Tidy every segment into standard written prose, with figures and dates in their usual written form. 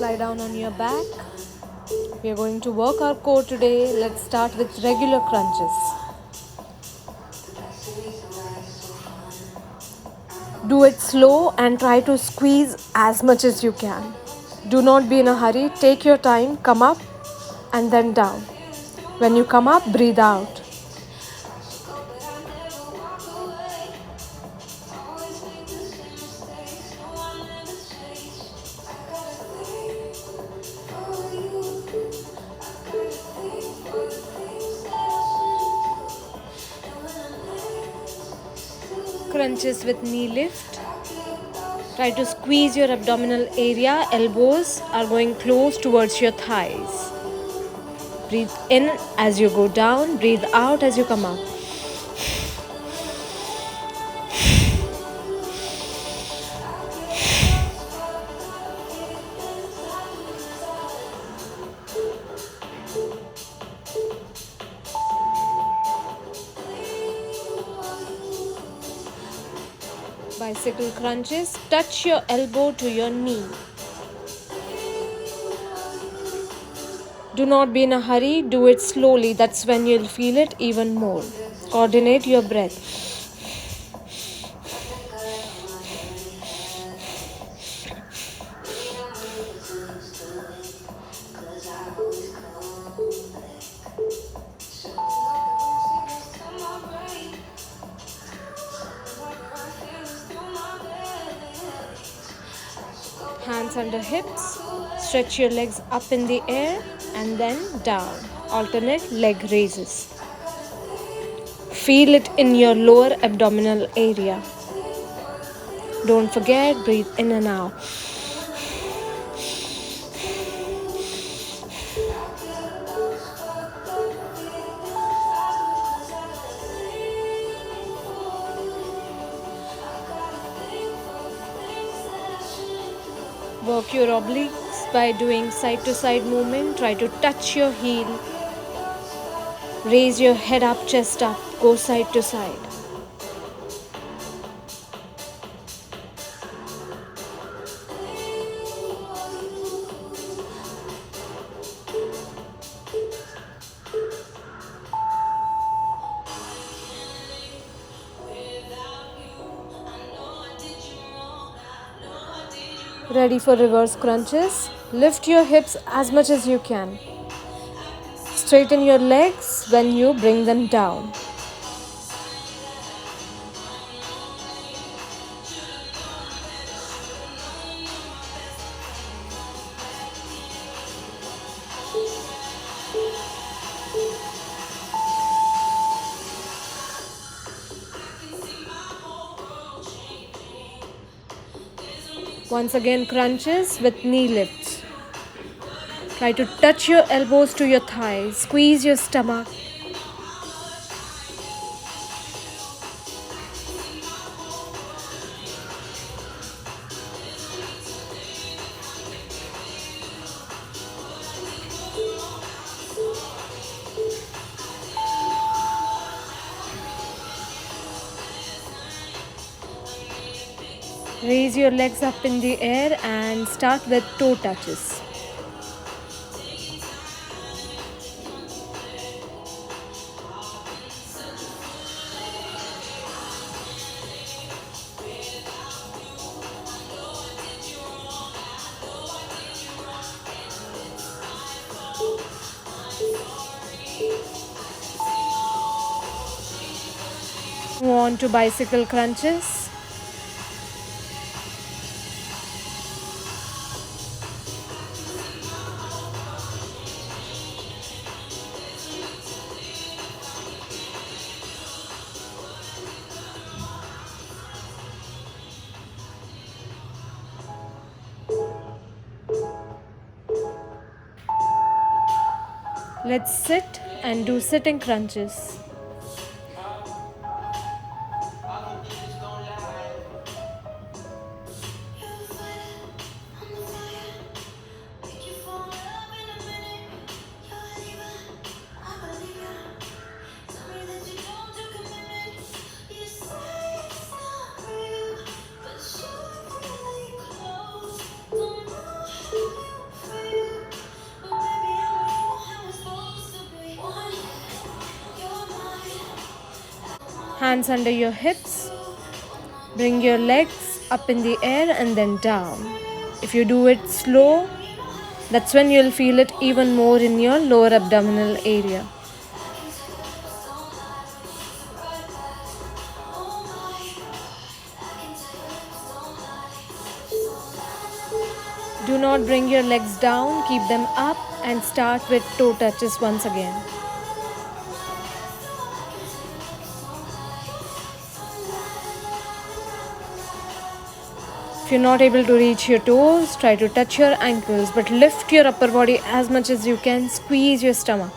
Lie down on your back. We are going to work our core today. Let's start with regular crunches. Do it slow and try to squeeze as much as you can. Do not be in a hurry. Take your time. Come up and then down. When you come up, breathe out. Crunches with knee lift. Try to squeeze your abdominal area. Elbows are going close towards your thighs. Breathe in as you go down. Breathe out as you come up. Bicycle crunches. Touch your elbow to your knee. Do not be in a hurry. Do it slowly. That's when you'll feel it even more. Coordinate your breath. Hands under hips. Stretch your legs up in the air and then down. Alternate leg raises. Feel it in your lower abdominal area. Don't forget, breathe in and out. Work your obliques by doing side to side movement. Try to touch your heel. Raise your head up, chest up. Go side to side. Ready for reverse crunches. Lift your hips as much as you can. Straighten your legs when you bring them down. Once again, crunches with knee lifts. Try to touch your elbows to your thighs. Squeeze your stomach. Raise your legs up in the air and start with toe touches. Move on to bicycle crunches. Let's sit and do sitting crunches. hands under your hips. Bring your legs up in the air and then down. If you do it slow, that's when you'll feel it even more in your lower abdominal area. Do not bring your legs down, keep them up and start with toe touches once again. If you're not able to reach your toes, try to touch your ankles, but lift your upper body as much as you can, squeeze your stomach.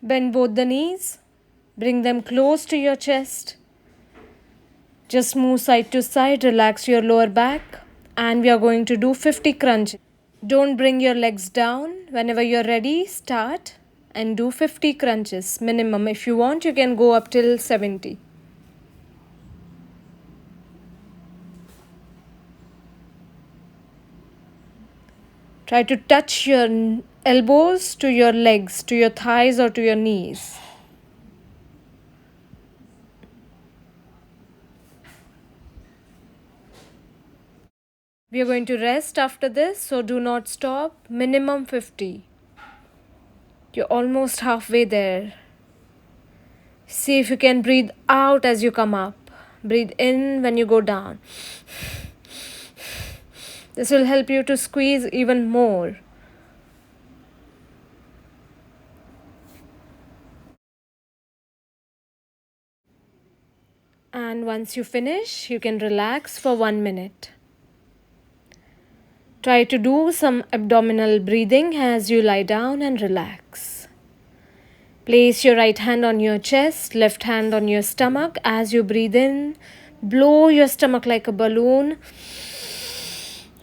Bend both the knees, bring them close to your chest. Just move side to side, relax your lower back, and we are going to do 50 crunches. Don't bring your legs down. Whenever you're ready, start and do 50 crunches minimum. If you want, you can go up till 70. Try to touch your elbows to your legs, to your thighs or to your knees. We are going to rest after this, so do not stop. Minimum 50. You're almost halfway there. See if you can breathe out as you come up. Breathe in when you go down. This will help you to squeeze even more. And once you finish, you can relax for 1 minute. Try to do some abdominal breathing as you lie down and relax. Place your right hand on your chest, left hand on your stomach. As you breathe in, blow your stomach like a balloon.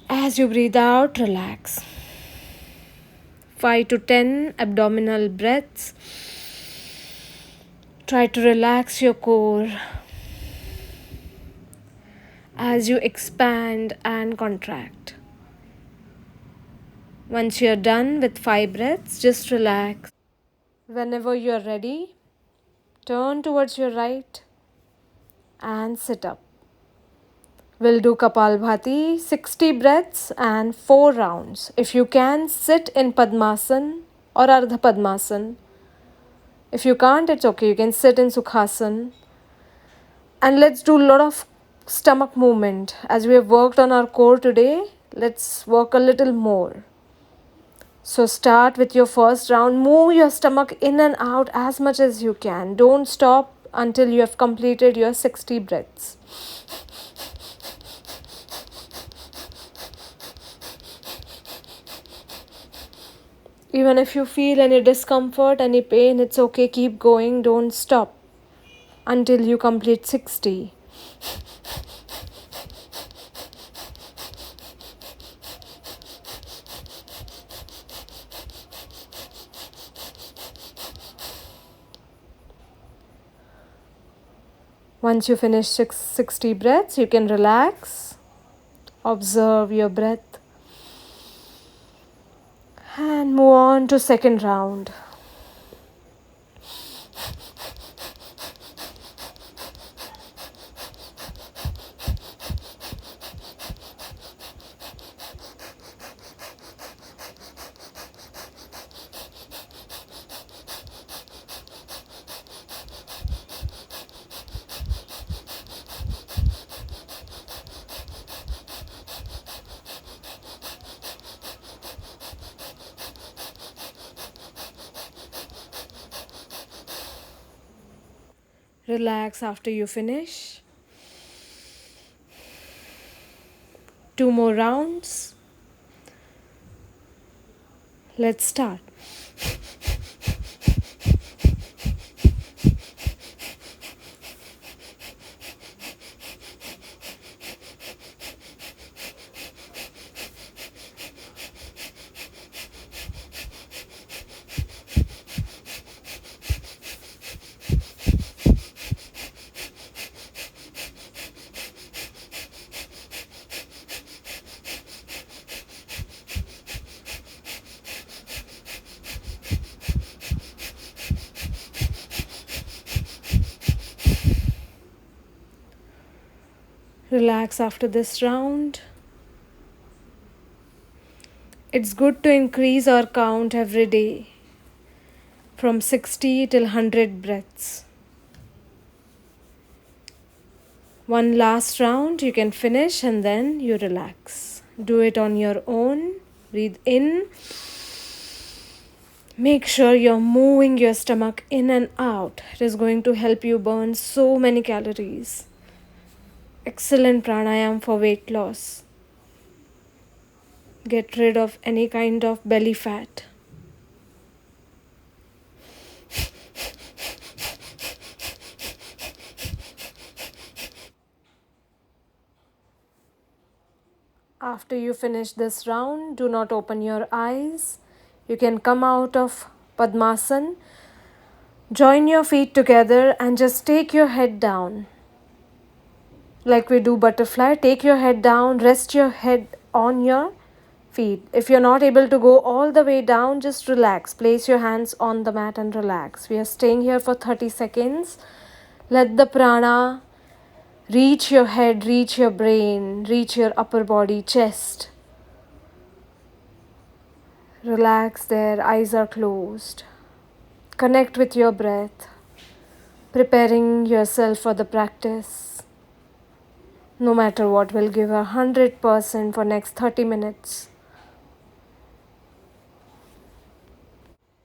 As you breathe out, relax. 5 to 10 abdominal breaths. Try to relax your core as you expand and contract. Once you're done with 5 breaths, just relax. Whenever you're ready, turn towards your right and sit up. We'll do Kapalbhati, 60 breaths and 4 rounds. If you can, sit in Padmasan or Ardha Padmasan. If you can't, it's okay. You can sit in Sukhasan. And let's do a lot of stomach movement. As we have worked on our core today, let's work a little more. So start with your first round. Move your stomach in and out as much as you can. Don't stop until you have completed your 60 breaths. Even if you feel any discomfort, any pain, it's okay. Keep going. Don't stop until you complete 60. Once you finish 60 breaths, you can relax. Observe your breath. And move on to second round. Relax after you finish. 2 more rounds. Let's start. Relax after this round. It's good to increase our count every day from 60 till 100 breaths. One last round you can finish and then you relax. Do it on your own. Breathe in. Make sure you're moving your stomach in and out. It is going to help you burn so many calories. Excellent pranayam for weight loss. Get rid of any kind of belly fat. After you finish this round, do not open your eyes. You can come out of Padmasana. Join your feet together and just take your head down. Like we do butterfly, take your head down, rest your head on your feet. If you're not able to go all the way down, just relax. Place your hands on the mat and relax. We are staying here for 30 seconds. Let the prana reach your head, reach your brain, reach your upper body, chest. Relax there, eyes are closed. Connect with your breath, preparing yourself for the practice. No matter what, we'll give 100% for next 30 minutes.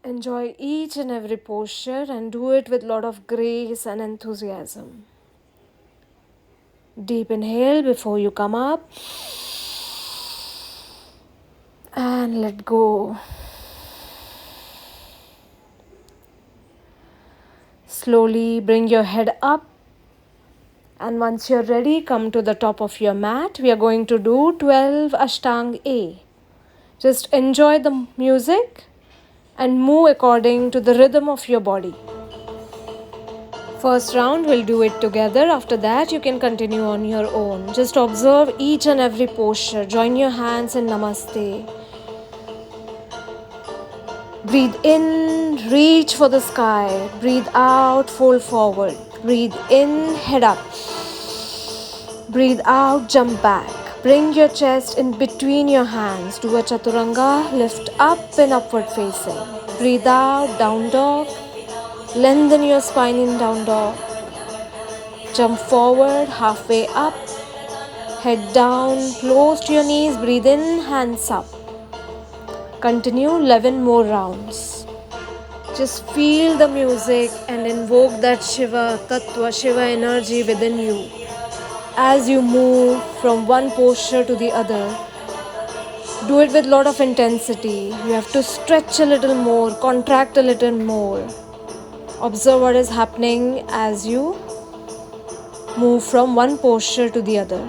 Enjoy each and every posture and do it with a lot of grace and enthusiasm. Deep inhale before you come up. And let go. Slowly bring your head up. And once you're ready, come to the top of your mat. We are going to do 12 Ashtanga A. Just enjoy the music and move according to the rhythm of your body. First round, we'll do it together. After that, you can continue on your own. Just observe each and every posture. Join your hands in Namaste. Breathe in, reach for the sky. Breathe out, fold forward. Breathe in, head up. Breathe out, jump back. Bring your chest in between your hands. Do a chaturanga, lift up and upward facing. Breathe out, down dog. Lengthen your spine in down dog. Jump forward, halfway up. Head down, close to your knees. Breathe in, hands up. Continue 11 more rounds. Just feel the music and invoke that Shiva Tattva, Shiva energy within you. As you move from one posture to the other, do it with a lot of intensity. You have to stretch a little more, contract a little more. Observe what is happening as you move from one posture to the other.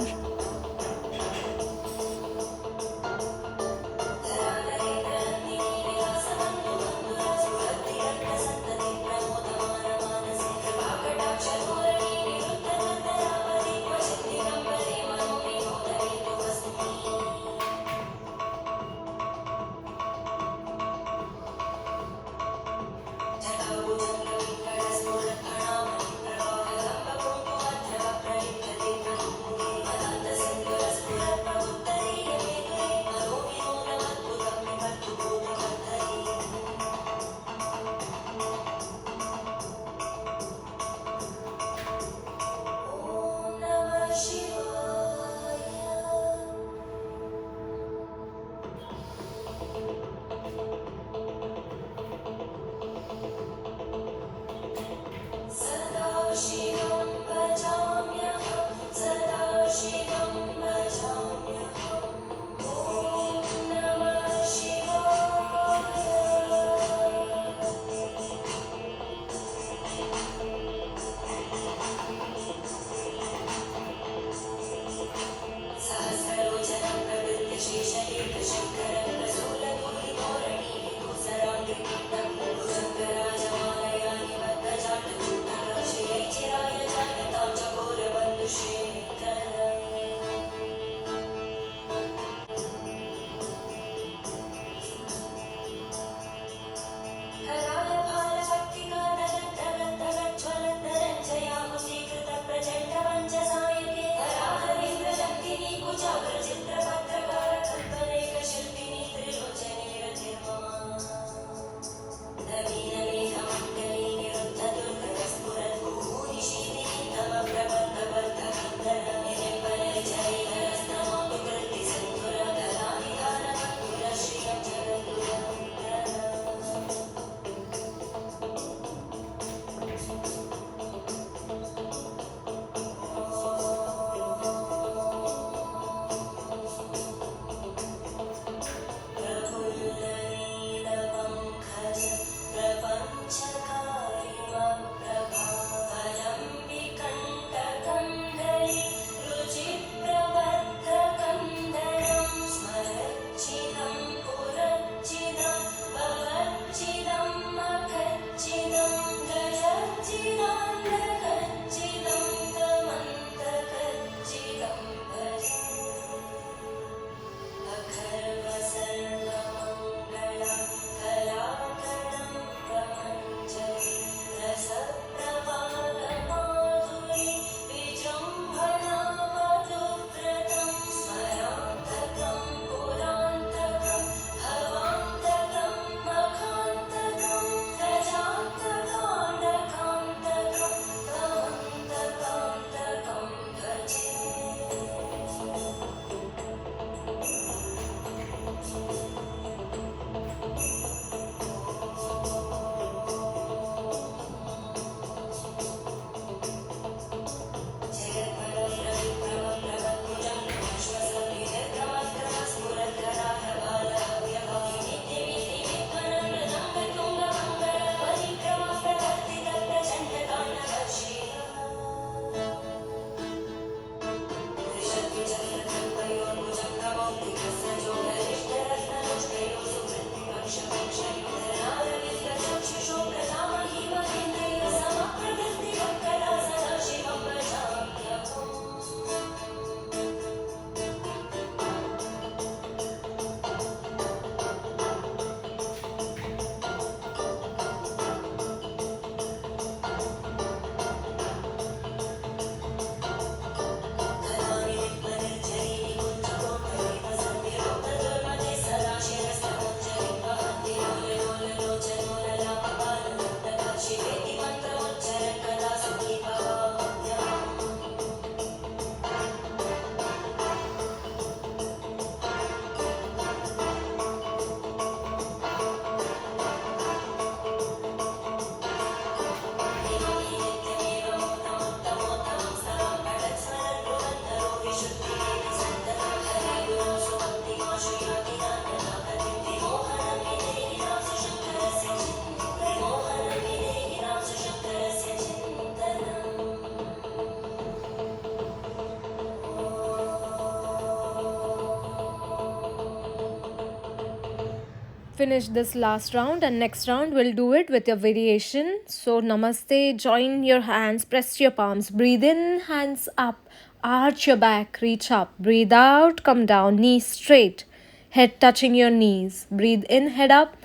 finish this last round, and next round we'll do it with your variation. So namaste, join your hands, press your palms, breathe in, hands up, arch your back, reach up, breathe out, come down, knees straight, head touching your knees, breathe in, head up,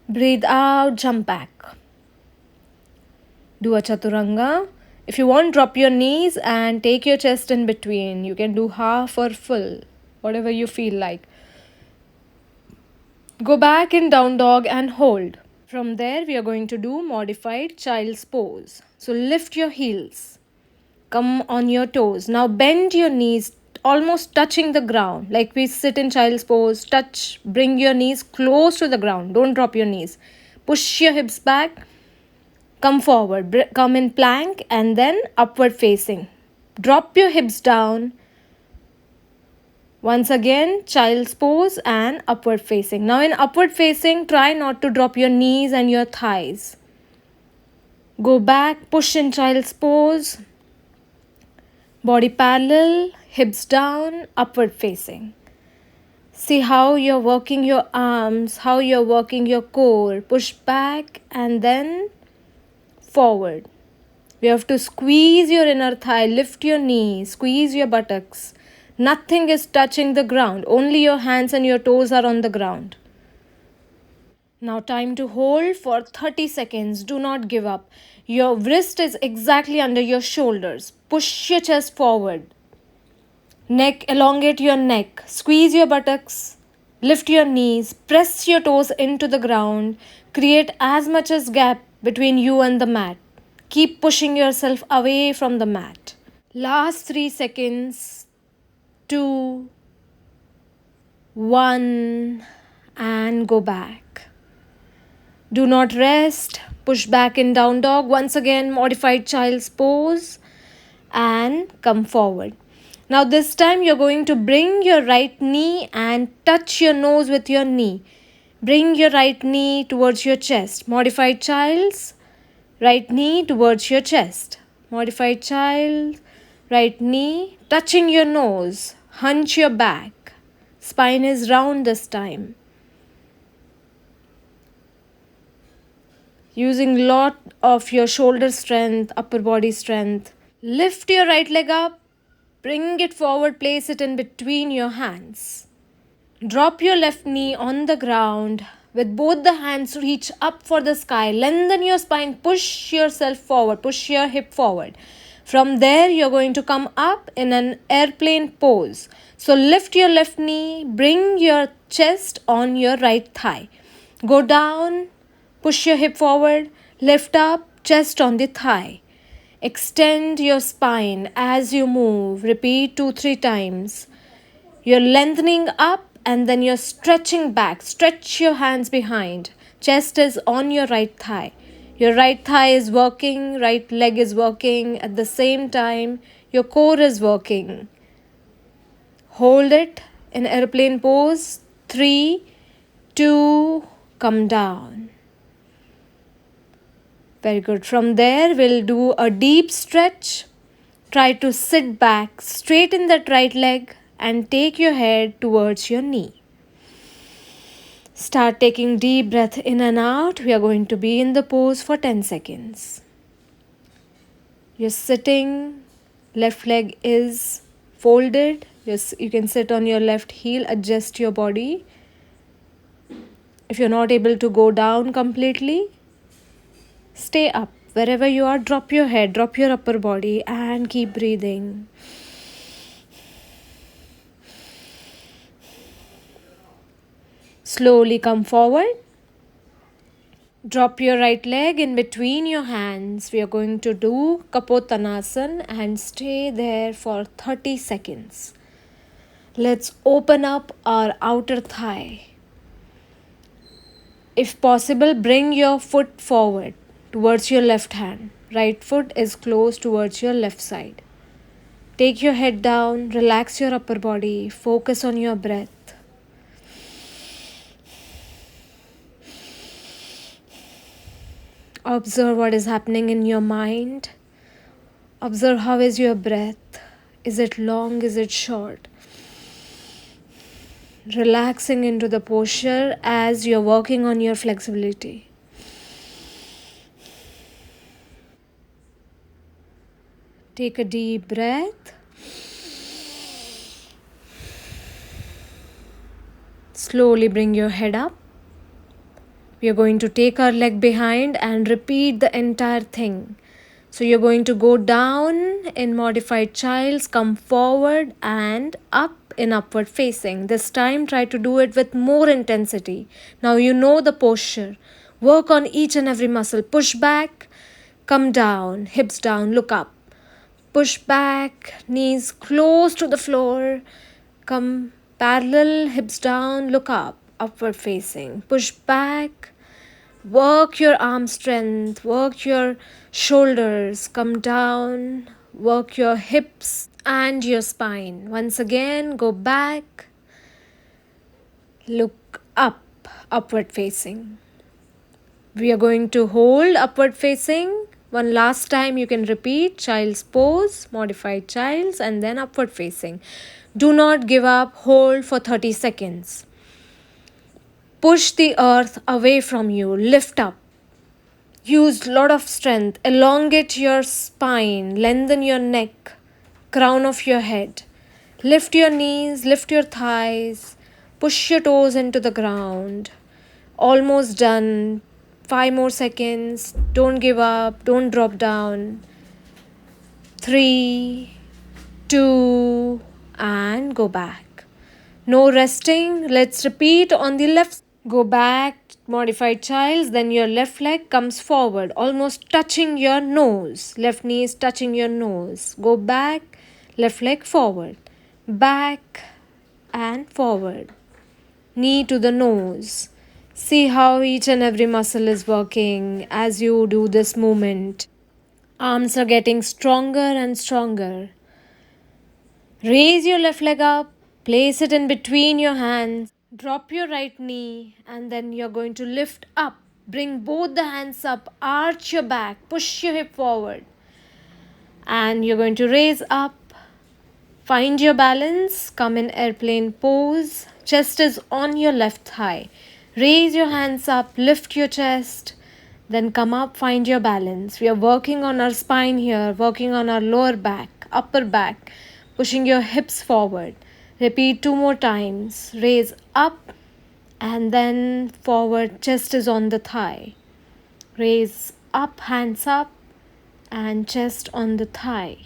breathe out, jump back. Do a chaturanga. If you want, drop your knees and take your chest in between. You can do half or full, whatever you feel like. Go back in down dog and hold. From there, we are going to do modified child's pose. So lift your heels. Come on your toes. Now bend your knees almost touching the ground. Like we sit in child's pose. Touch. Bring your knees close to the ground. Don't drop your knees. Push your hips back. Come forward. Come in plank and then upward facing. Drop your hips down. Once again, child's pose and upward facing. Now in upward facing, try not to drop your knees and your thighs. Go back, push in child's pose. Body parallel, hips down, upward facing. See how you're working your arms, how you're working your core. Push back and then forward. You have to squeeze your inner thigh, lift your knees, squeeze your buttocks. Nothing is touching the ground. Only your hands and your toes are on the ground. Now time to hold for 30 seconds. Do not give up. Your wrist is exactly under your shoulders. Push your chest forward. Neck, elongate your neck. Squeeze your buttocks. Lift your knees. Press your toes into the ground. Create as much as gap between you and the mat. Keep pushing yourself away from the mat. Last 3 seconds. 2, 1, and go back. Do not rest. Push back in down dog. Once again, modified child's pose and come forward. Now this time you're going to bring your right knee and touch your nose with your knee. Bring your right knee towards your chest. Modified child's right knee towards your chest. Modified child, right knee touching your nose. Hunch your back. Spine is round this time. Using lot of your shoulder strength, upper body strength. Lift your right leg up. Bring it forward. Place it in between your hands. Drop your left knee on the ground. With both the hands, reach up for the sky. Lengthen your spine. Push yourself forward. Push your hip forward. From there, you're going to come up in an airplane pose. So lift your left knee, bring your chest on your right thigh. Go down, push your hip forward, lift up, chest on the thigh. Extend your spine as you move. Repeat 2-3 times. You're lengthening up and then you're stretching back. Stretch your hands behind. Chest is on your right thigh. Your right thigh is working, right leg is working. At the same time, your core is working. Hold it in airplane pose. 3, 2, come down. Very good. From there, we'll do a deep stretch. Try to sit back, straighten that right leg and take your head towards your knee. Start taking deep breath in and out. We are going to be in the pose for 10 seconds. You're sitting, left leg is folded. You can sit on your left heel, adjust your body. If you're not able to go down completely, stay up. Wherever you are, drop your head, drop your upper body and keep breathing. Slowly come forward. Drop your right leg in between your hands. We are going to do Kapottanasana and stay there for 30 seconds. Let's open up our outer thigh. If possible, bring your foot forward towards your left hand. Right foot is close towards your left side. Take your head down, relax your upper body, focus on your breath. Observe what is happening in your mind. Observe how is your breath. Is it long? Is it short? relaxing into the posture as you're working on your flexibility. Take a deep breath. Slowly bring your head up. We are going to take our leg behind and repeat the entire thing. So you're going to go down in modified childs, come forward and up in upward facing. This time try to do it with more intensity. Now you know the posture. Work on each and every muscle. Push back, come down, hips down, look up. Push back, knees close to the floor. Come parallel, hips down, look up, upward facing. Push back. Work your arm strength, work your shoulders, come down, work your hips and your spine. Once again, go back, look up, upward facing. We are going to hold upward facing. One last time you can repeat child's pose, modified child's, and then upward facing. Do not give up, hold for 30 seconds. Push the earth away from you, lift up. Use lot of strength, elongate your spine, lengthen your neck, crown of your head. Lift your knees, lift your thighs, push your toes into the ground. Almost done. 5 more seconds. Don't give up, don't drop down. 3, 2, and go back. No resting. Let's repeat on the left. Go back, modified childs, then your left leg comes forward, almost touching your nose. Left knee is touching your nose. Go back, left leg forward. Back and forward. Knee to the nose. See how each and every muscle is working as you do this movement. Arms are getting stronger and stronger. Raise your left leg up, place it in between your hands. Drop your right knee and then you're going to lift up. Bring both the hands up, arch your back, push your hip forward. And you're going to raise up. Find your balance, come in airplane pose. Chest is on your left thigh. Raise your hands up, lift your chest. Then come up, find your balance. We are working on our spine here, working on our lower back, upper back, pushing your hips forward. Repeat 2 more times. Raise up and then forward, chest is on the thigh. Raise up, hands up and chest on the thigh.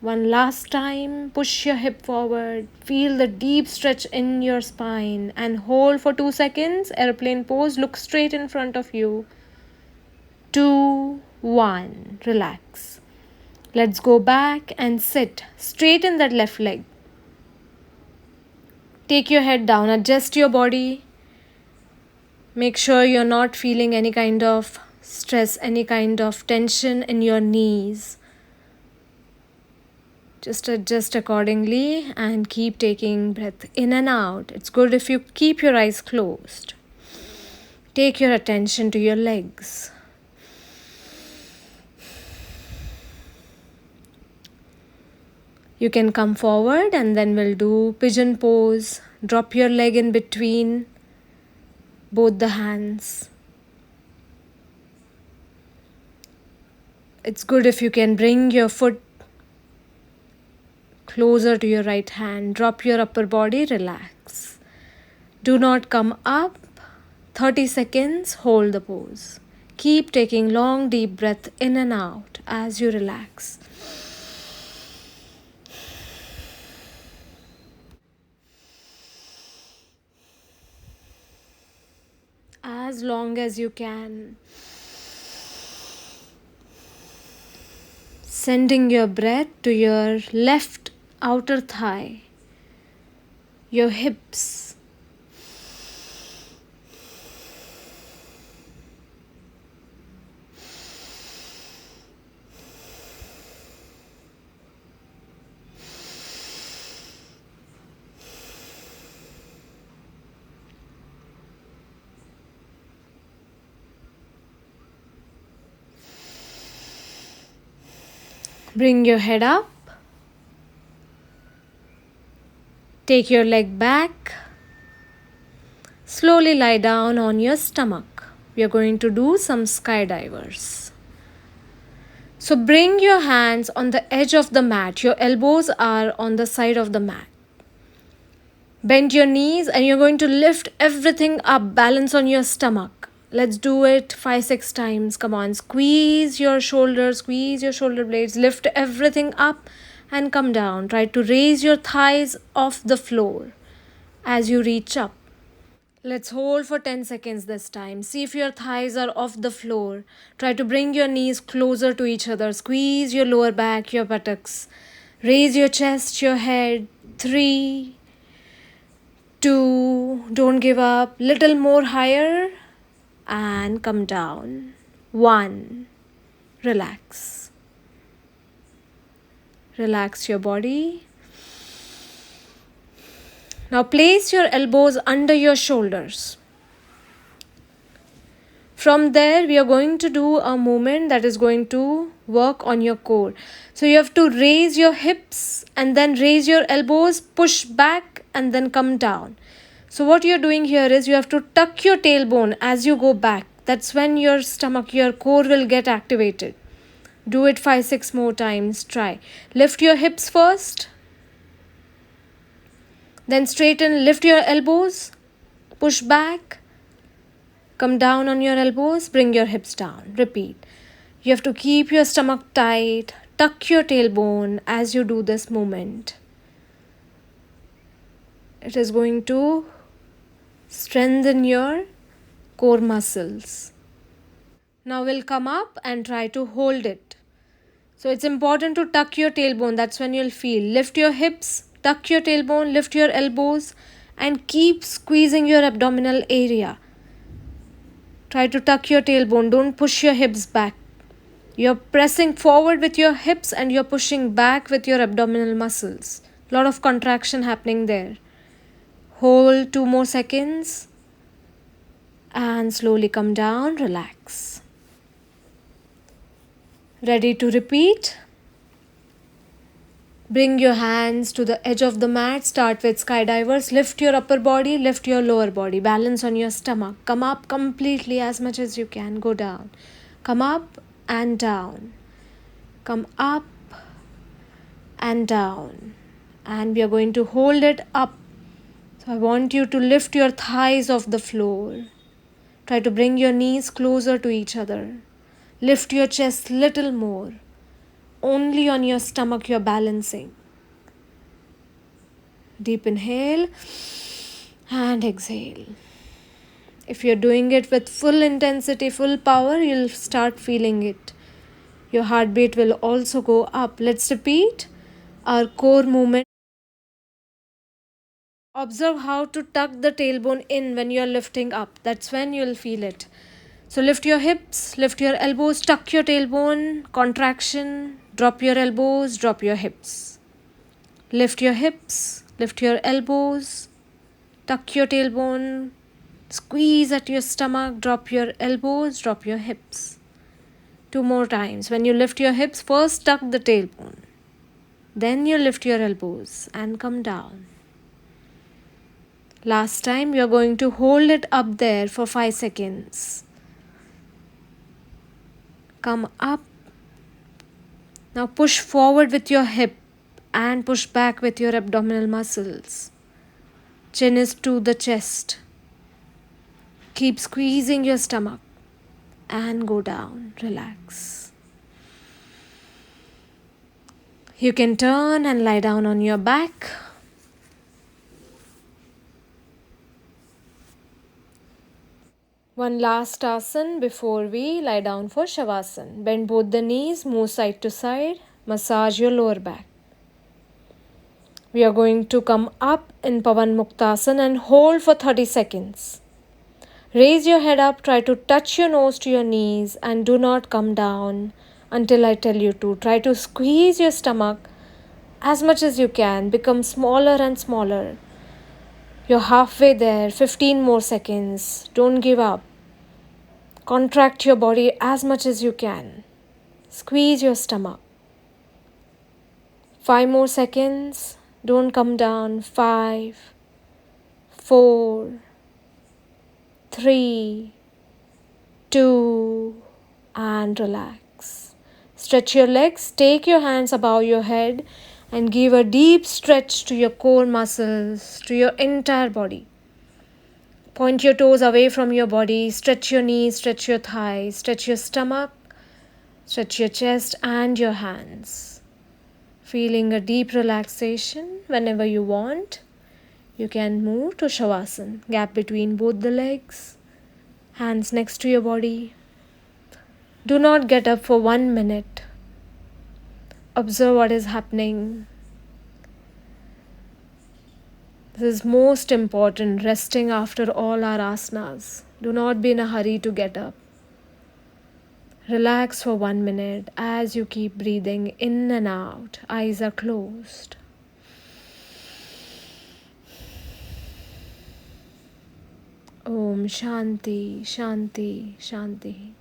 One last time, push your hip forward, feel the deep stretch in your spine and hold for 2 seconds, airplane pose, look straight in front of you. 2, 1, relax. Let's go back and sit, straighten that left leg. Take your head down, adjust your body. Make sure you're not feeling any kind of stress, any kind of tension in your knees. Just adjust accordingly and keep taking breath in and out. It's good if you keep your eyes closed. Take your attention to your legs. You can come forward and then we'll do pigeon pose. Drop your leg in between both the hands. It's good if you can bring your foot closer to your right hand. Drop your upper body, relax. Do not come up. 30 seconds, hold the pose. Keep taking long deep breath in and out as you relax. As long as you can. Sending your breath to your left outer thigh, your hips. Bring your head up. Take your leg back. Slowly lie down on your stomach. We are going to do some skydivers. So bring your hands on the edge of the mat. Your elbows are on the side of the mat. Bend your knees and you're going to lift everything up. Balance on your stomach. Let's do it 5-6 times. Come on. Squeeze your shoulders. Squeeze your shoulder blades. Lift everything up and come down. Try to raise your thighs off the floor as you reach up. Let's hold for 10 seconds this time. See if your thighs are off the floor. Try to bring your knees closer to each other. Squeeze your lower back, your buttocks. Raise your chest, your head. 3, 2, don't give up. Little more higher and come down. 1, relax. Relax your body. Now place your elbows under your shoulders. From there, we are going to do a movement that is going to work on your core. So you have to raise your hips and then raise your elbows, push back and then come down. So what you're doing here is you have to tuck your tailbone as you go back. That's when your stomach, your core will get activated. Do it 5-6 more times. Try. Lift your hips first. Then straighten, lift your elbows, push back, come down on your elbows, bring your hips down. Repeat. You have to keep your stomach tight, tuck your tailbone as you do this movement. It is going to strengthen your core muscles. Now we'll come up and try to hold it. So it's important to tuck your tailbone. That's when you'll feel. Lift your hips. Tuck your tailbone, lift your elbows and keep squeezing your abdominal area. Try to tuck your tailbone, don't push your hips back. You're pressing forward with your hips and you're pushing back with your abdominal muscles. A lot of contraction happening there. Hold 2 more seconds and slowly come down, relax. Ready to repeat? Bring your hands to the edge of the mat. Start with skydivers. Lift your upper body, lift your lower body. Balance on your stomach. Come up completely as much as you can. Go down. Come up and down. Come up and down. And we are going to hold it up. So I want you to lift your thighs off the floor. Try to bring your knees closer to each other. Lift your chest little more. Only on your stomach you're balancing. Deep inhale and exhale. If you're doing it with full intensity, full power, you'll start feeling it. Your heartbeat will also go up. Let's repeat our core movement. Observe how to tuck the tailbone in when you're lifting up. That's when you'll feel it. So lift your hips, lift your elbows, tuck your tailbone, contraction, drop your elbows, drop your hips. Lift your hips, lift your elbows, tuck your tailbone, squeeze at your stomach, drop your elbows, drop your hips. 2 more times. When you lift your hips, first tuck the tailbone. Then you lift your elbows and come down. Last time, you're going to hold it up there for 5 seconds. Come up. Now push forward with your hip and push back with your abdominal muscles. Chin is to the chest. Keep squeezing your stomach and go down. Relax. You can turn and lie down on your back. One last asana before we lie down for Shavasana. Bend both the knees, move side to side, massage your lower back. We are going to come up in Pavan Muktasana and hold for 30 seconds. Raise your head up, try to touch your nose to your knees and do not come down until I tell you to. Try to squeeze your stomach as much as you can. Become smaller and smaller. You're halfway there, 15 more seconds. Don't give up. Contract your body as much as you can. Squeeze your stomach. 5 more seconds. Don't come down. 5, 4, 3, 2, and relax. Stretch your legs. Take your hands above your head and give a deep stretch to your core muscles, to your entire body. Point your toes away from your body. Stretch your knees, stretch your thighs, stretch your stomach, stretch your chest and your hands. Feeling a deep relaxation. Whenever you want, you can move to Shavasana. Gap between both the legs, hands next to your body. Do not get up for 1 minute. Observe what is happening. This is most important, resting after all our asanas. Do not be in a hurry to get up. Relax for 1 minute as you keep breathing in and out. Eyes are closed. Om Shanti, Shanti, Shanti.